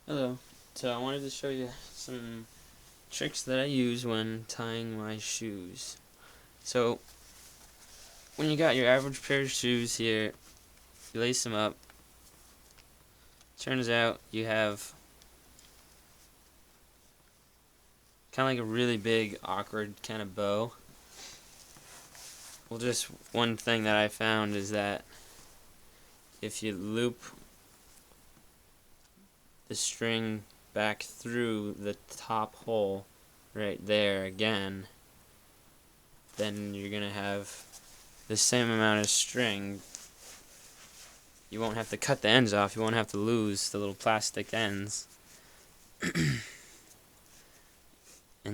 Hello. So I wanted to show you some tricks that I use when tying my shoes. So when you got your average pair of shoes here, you lace them up. Turns out you have kind of like a really big, awkward kind of bow. Well, just one thing that I found is that if you loop the string back through the top hole right there again, then you're gonna have the same amount of string. You won't have to cut the ends off. You won't have to lose the little plastic ends. And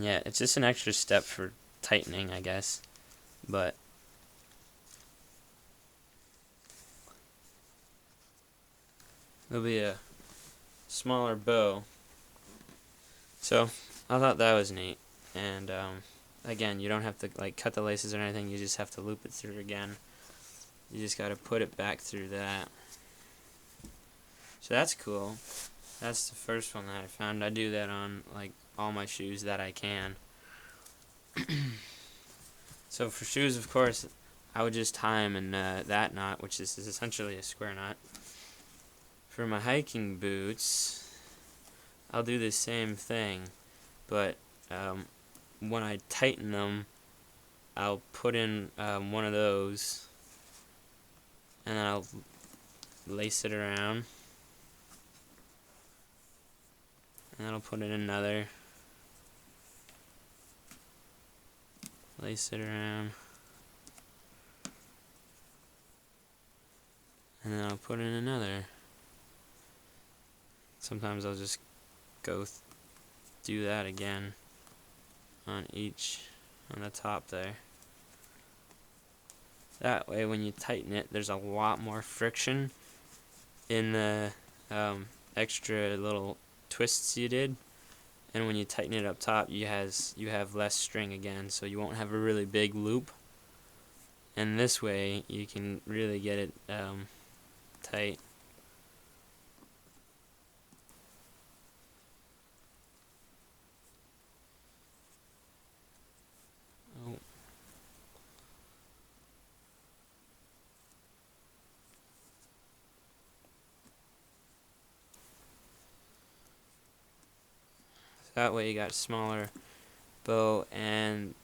yeah, it's just an extra step for tightening, I guess. But it'll be a smaller bow. So I thought that was neat. And again, you don't have to like cut the laces or anything. You just have to loop it through again. You just got to put it back through that. So that's cool. That's the first one that I found. I do that on like all my shoes that I can. So for shoes, of course, I would just tie them in that knot, which is essentially a square knot. For my hiking boots, I'll do the same thing, but when I tighten them, I'll put in one of those, and then I'll lace it around, and then I'll put in another, lace it around, and then I'll put in another. Sometimes I'll just go do that again on the top there. That way when you tighten it, there's a lot more friction in the extra little twists you did, and when you tighten it up top, you have less string again, so you won't have a really big loop, and this way you can really get it tight. Oh. That way you got a smaller bow, and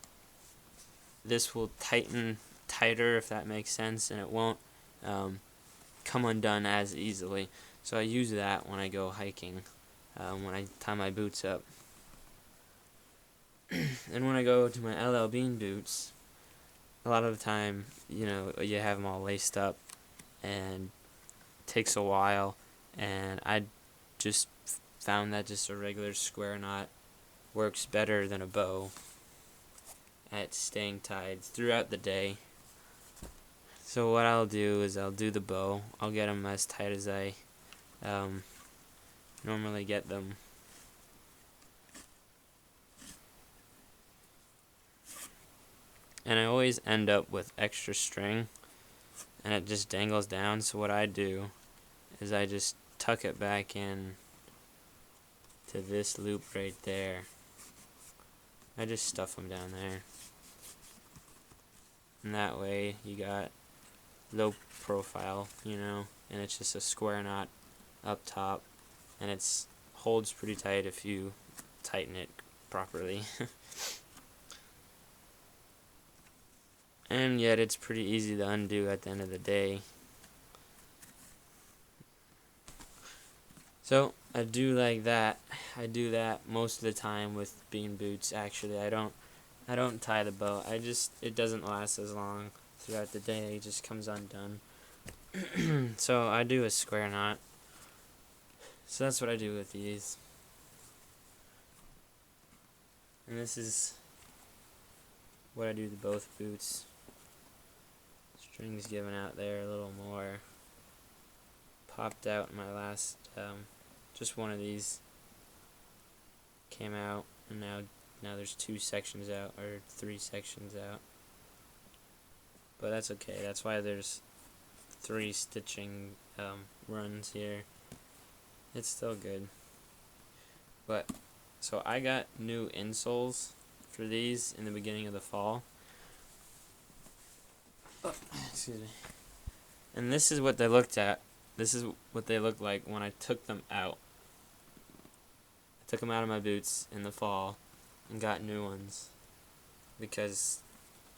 this will tighten tighter, if that makes sense, and it won't come undone as easily. So I use that when I go hiking, when I tie my boots up. And when I go to my LL Bean boots, a lot of the time, you have them all laced up, and it takes a while, and I just found that just a regular square knot works better than a bow at staying tied throughout the day. So what I'll do is I'll do the bow. I'll get them as tight as I normally get them. And I always end up with extra string, and it just dangles down. So what I do is I just tuck it back in to this loop right there. I just stuff them down there. And that way you got low profile, and it's just a square knot up top, and it holds pretty tight if you tighten it properly. And yet it's pretty easy to undo at the end of the day. So I do like that. I do that most of the time with bean boots. Actually, I don't tie the bow. It doesn't last as long throughout the day. It just comes undone. So I do a square knot. So that's what I do with these. And this is what I do to both boots. Strings given out there a little more. Popped out in my last, just one of these came out, and now there's 2 sections out, or 3 sections out. But that's okay. That's why there's 3 stitching runs here. It's still good. But so I got new insoles for these in the beginning of the fall. Oh, excuse me. And this is what they looked at. This is what they looked like when I took them out. I took them out of my boots in the fall and got new ones. Because,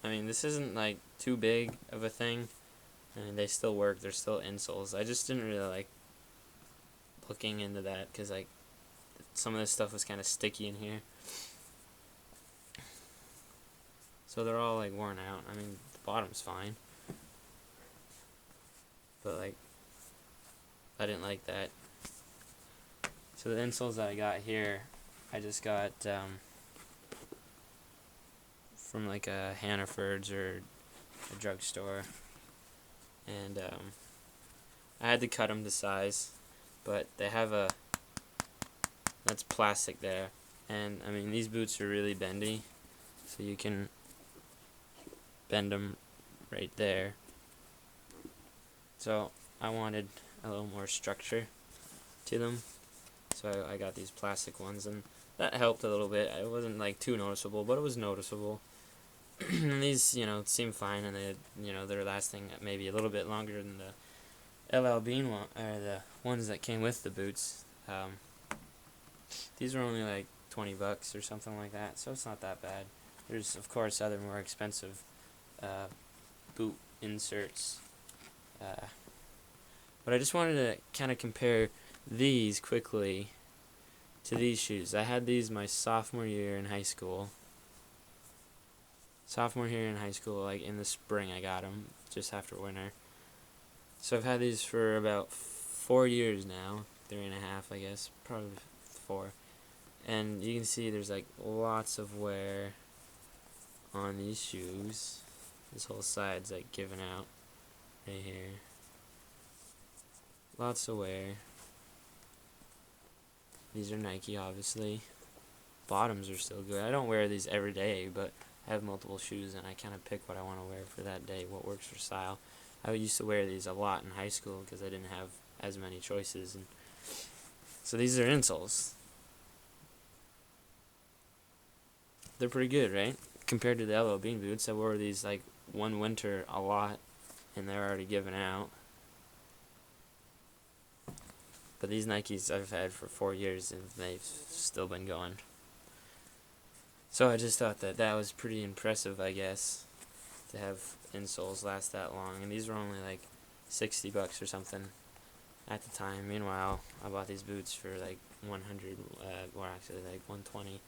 I mean, this isn't like too big of a thing. I mean, they still work. They're still insoles. I just didn't really like looking into that because like some of this stuff was kind of sticky in here. So they're all like worn out. I mean, the bottom's fine. But like, I didn't like that. So the insoles that I got here, I just got from like a Hannaford's or a drugstore. And I had to cut them to size, but they have that's plastic there. And I mean, these boots are really bendy, so you can bend them right there. So I wanted a little more structure to them, so I got these plastic ones, and that helped a little bit. It wasn't like too noticeable, but it was noticeable. And these, seem fine, and they're lasting maybe a little bit longer than the LL Bean one, or the ones that came with the boots. These were only like $20 or something like that, so it's not that bad. There's of course other more expensive boot inserts. But I just wanted to kind of compare these quickly to these shoes. I had these my sophomore year in high school. Like in the spring I got them, just after winter. So I've had these for about 4 years now, 3.5 I guess, probably 4. And you can see there's like lots of wear on these shoes. This whole side's like giving out right here. Lots of wear. These are Nike, obviously. Bottoms are still good. I don't wear these every day, but I have multiple shoes and I kind of pick what I want to wear for that day, what works for style. I used to wear these a lot in high school because I didn't have as many choices. And so these are insoles. They're pretty good, right? Compared to the LL Bean boots, I wore these like one winter a lot, and they're already given out. But these Nikes I've had for 4 years, and they've still been going. So I just thought that was pretty impressive, I guess, to have insoles last that long. And these were only like $60 or something at the time. Meanwhile, I bought these boots for like 100, or actually like 120.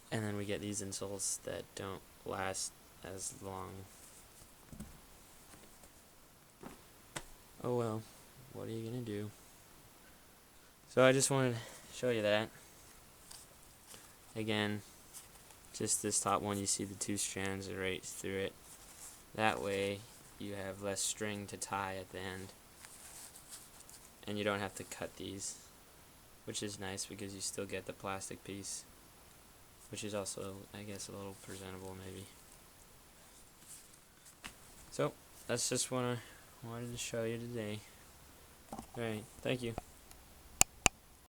And then we get these insoles that don't last as long. Oh well, what are you gonna do? So I just wanted to show you that. Again, just this top one, you see the 2 strands right through it. That way you have less string to tie at the end. And you don't have to cut these, which is nice because you still get the plastic piece, which is also, I guess, a little presentable maybe. So that's just what I wanted to show you today. Alright, thank you.